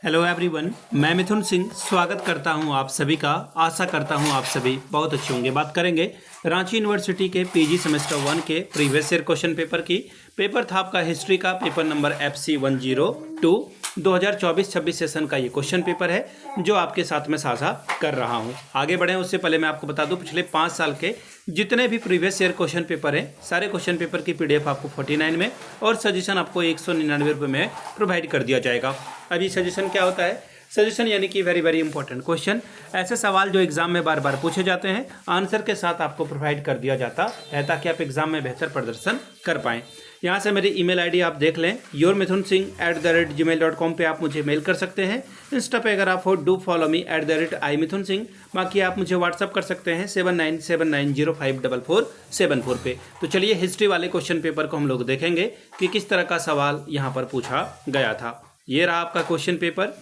Hello everyone, मैं मिथुन सिंह स्वागत करता हूं आप सभी का। आशा करता हूं आप सभी बहुत अच्छे होंगे। बात करेंगे रांची यूनिवर्सिटी के पीजी सेमेस्टर 1 के प्रीवियस ईयर क्वेश्चन पेपर की। पेपर था आपका हिस्ट्री का, पेपर नंबर FC 102 2024-26 सेशन का ये क्वेश्चन पेपर है जो आपके साथ में साझा कर रहा हूं। आगे बढ़ें उससे पहले मैं आपको बता दूं, पिछले 5 साल के जितने भी प्रीवियस ईयर क्वेश्चन पेपर हैं, सारे क्वेश्चन पेपर की PDF आपको 49 में और सजेशन आपको 199 रुपये में प्रोवाइड कर दिया जाएगा। अभी सजेशन क्या होता है? सजेशन यानी कि वेरी वेरी इंपॉर्टेंट क्वेश्चन, ऐसे सवाल जो एग्जाम में बार बार पूछे जाते हैं, आंसर के साथ आपको प्रोवाइड कर दिया जाता है ताकि आप एग्जाम में बेहतर प्रदर्शन कर पाएँ। यहाँ से मेरी ईमेल आईडी आप देख लें, yourmithunsingh@gmail.com पे आप मुझे मेल कर सकते हैं। इंस्टा पे अगर आप हो डू फॉलो मी @imithunsingh। बाकी आप मुझे व्हाट्सअप कर सकते हैं 7979054474 पे। तो चलिए हिस्ट्री वाले क्वेश्चन पेपर को हम लोग देखेंगे कि किस तरह का सवाल यहाँ पर पूछा गया था। ये रहा आपका क्वेश्चन पेपर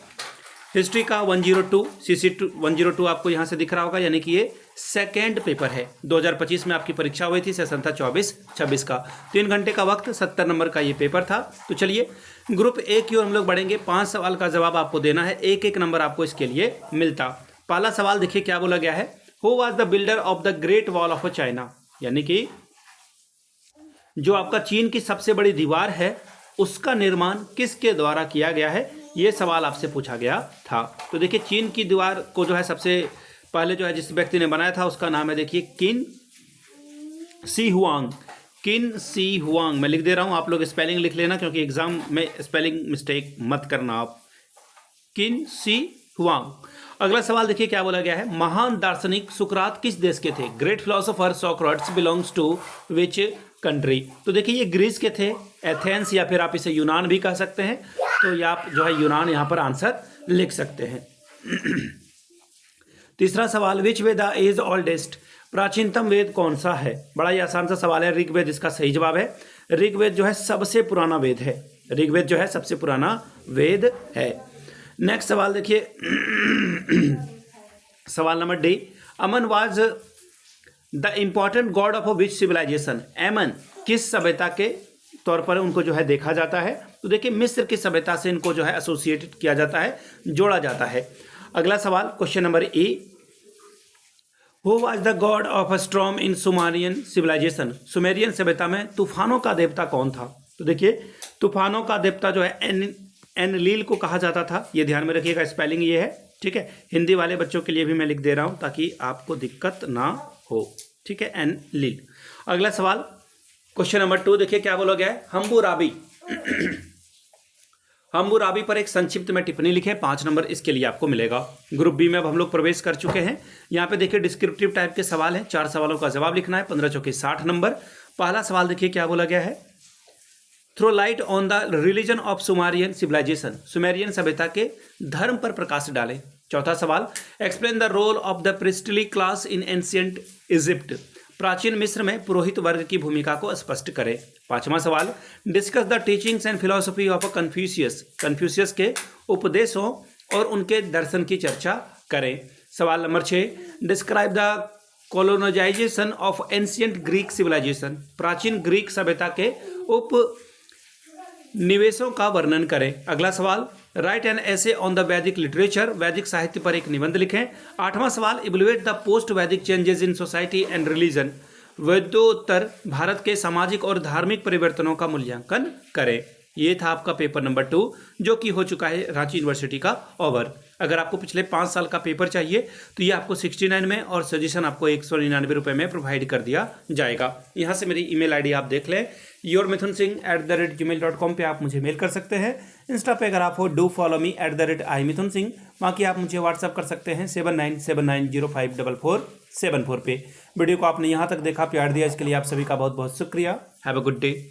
हिस्ट्री का 102 CC 102 आपको यहाँ से दिख रहा होगा, यानी कि ये सेकेंड पेपर है। 2025 में आपकी परीक्षा हुई थी, सेशन था 24-26 का। 3 घंटे का वक्त, 70 नंबर का ये पेपर था। तो चलिए ग्रुप ए की ओर हम लोग बढ़ेंगे। 5 सवाल का जवाब आपको देना है, एक एक नंबर आपको इसके लिए मिलता। पहला सवाल देखिए क्या बोला गया है। Who was the builder of the great wall of China, यानी कि जो आपका चीन की सबसे बड़ी दीवार है उसका निर्माण किसके द्वारा किया गया है, ये सवाल आपसे पूछा गया था। तो देखिए चीन की दीवार को जो है सबसे पहले जो है जिस व्यक्ति ने बनाया था उसका नाम है, देखिए किन शी हुआंग। किन शी हुआंग मैं लिख दे रहा हूँ, आप लोग स्पेलिंग लिख लेना क्योंकि एग्जाम में स्पेलिंग मिस्टेक मत करना आप। किन शी हुआंग। अगला सवाल देखिए क्या बोला गया है। महान दार्शनिक सुकरात किस देश के थे? Great philosopher Socrates belongs to which country. तो देखिए ये ग्रीस के थे, एथेंस या फिर आप इसे यूनान भी कह सकते हैं। तो ये आप जो है यूनान यहाँ पर आंसर लिख सकते हैं। तीसरा सवाल, विच वेद इज ओल्डेस्ट, प्राचीनतम वेद कौन सा है? बड़ा ही आसान सा सवाल है। ऋग्वेद इसका सही जवाब है। ऋग्वेद जो है सबसे पुराना वेद है। ऋग्वेद जो है सबसे पुराना वेद है। नेक्स्ट सवाल देखिए सवाल number D, Amun was the important god of which civilization. Amun किस सभ्यता के तौर पर उनको जो है देखा जाता है? तो देखिए मिस्र की सभ्यता से इनको जो है एसोसिएटेड किया जाता है, जोड़ा जाता है। अगला सवाल question number A, who was the god of a storm in Sumerian civilization. Sumerian सभ्यता में तूफानों का देवता कौन था? तो देखिए तूफानों का देवता जो है एनलील को कहा जाता था। ये ध्यान में रखिएगा, स्पेलिंग ये है, ठीक है। हिंदी वाले बच्चों के लिए भी मैं लिख दे रहा हूं ताकि आपको दिक्कत ना हो, ठीक है, एनलील। अगला सवाल क्वेश्चन नंबर 2 देखिए क्या बोला गया है। हम्बुराबी हम्बुराबी पर एक संक्षिप्त में टिप्पणी लिखे, 5 नंबर इसके लिए आपको मिलेगा। ग्रुप बी में अब हम लोग प्रवेश कर चुके हैं। यहाँ पे देखिए डिस्क्रिप्टिव टाइप के सवाल हैं, 4 सवालों का जवाब लिखना है, 15 चौके 60 नंबर। पहला सवाल देखिए क्या बोला गया है। Throw light on the religion of Sumerian civilization. Sumerian सभ्यता के धर्म पर प्रकाश डालें। चौथा सवाल, explain the role of the priestly class in ancient Egypt. प्राचीन मिस्र में पुरोहित वर्ग की भूमिका को स्पष्ट करें। 5वां सवाल, discuss the teachings and philosophy of Confucius. Confucius के उपदेशों और उनके दर्शन की चर्चा करें। सवाल नंबर 6, describe the colonization of ancient Greek civilization. प्राचीन ग्रीक सभ्यता के उपनिवेशों का वर्णन करें। अगला सवाल, write an essay on the Vedic literature. वैदिक साहित्य पर एक निबंध लिखें। 8वां सवाल, evaluate the post Vedic changes in society and religion. वैद्योत्तर भारत के सामाजिक और धार्मिक परिवर्तनों का मूल्यांकन करें। ये था आपका पेपर नंबर 2 जो कि हो चुका है रांची यूनिवर्सिटी का ओवर। अगर आपको पिछले 5 साल का पेपर चाहिए तो ये आपको 69 में और सजेशन आपको 199 रुपये में प्रोवाइड कर दिया जाएगा। यहाँ से मेरी ईमेल आईडी आप देख लें, yourmithunsingh@gmail.com पे आप मुझे मेल कर सकते हैं। इंस्टा पे अगर आप हो डू फॉलो मी @imithunsingh। बाकी आप मुझे व्हाट्सअप कर सकते हैं 7979054474 पे। वीडियो को आपने यहाँ तक देखा, प्यार दिया, इसके लिए आप सभी का बहुत बहुत शुक्रिया। Have a good day.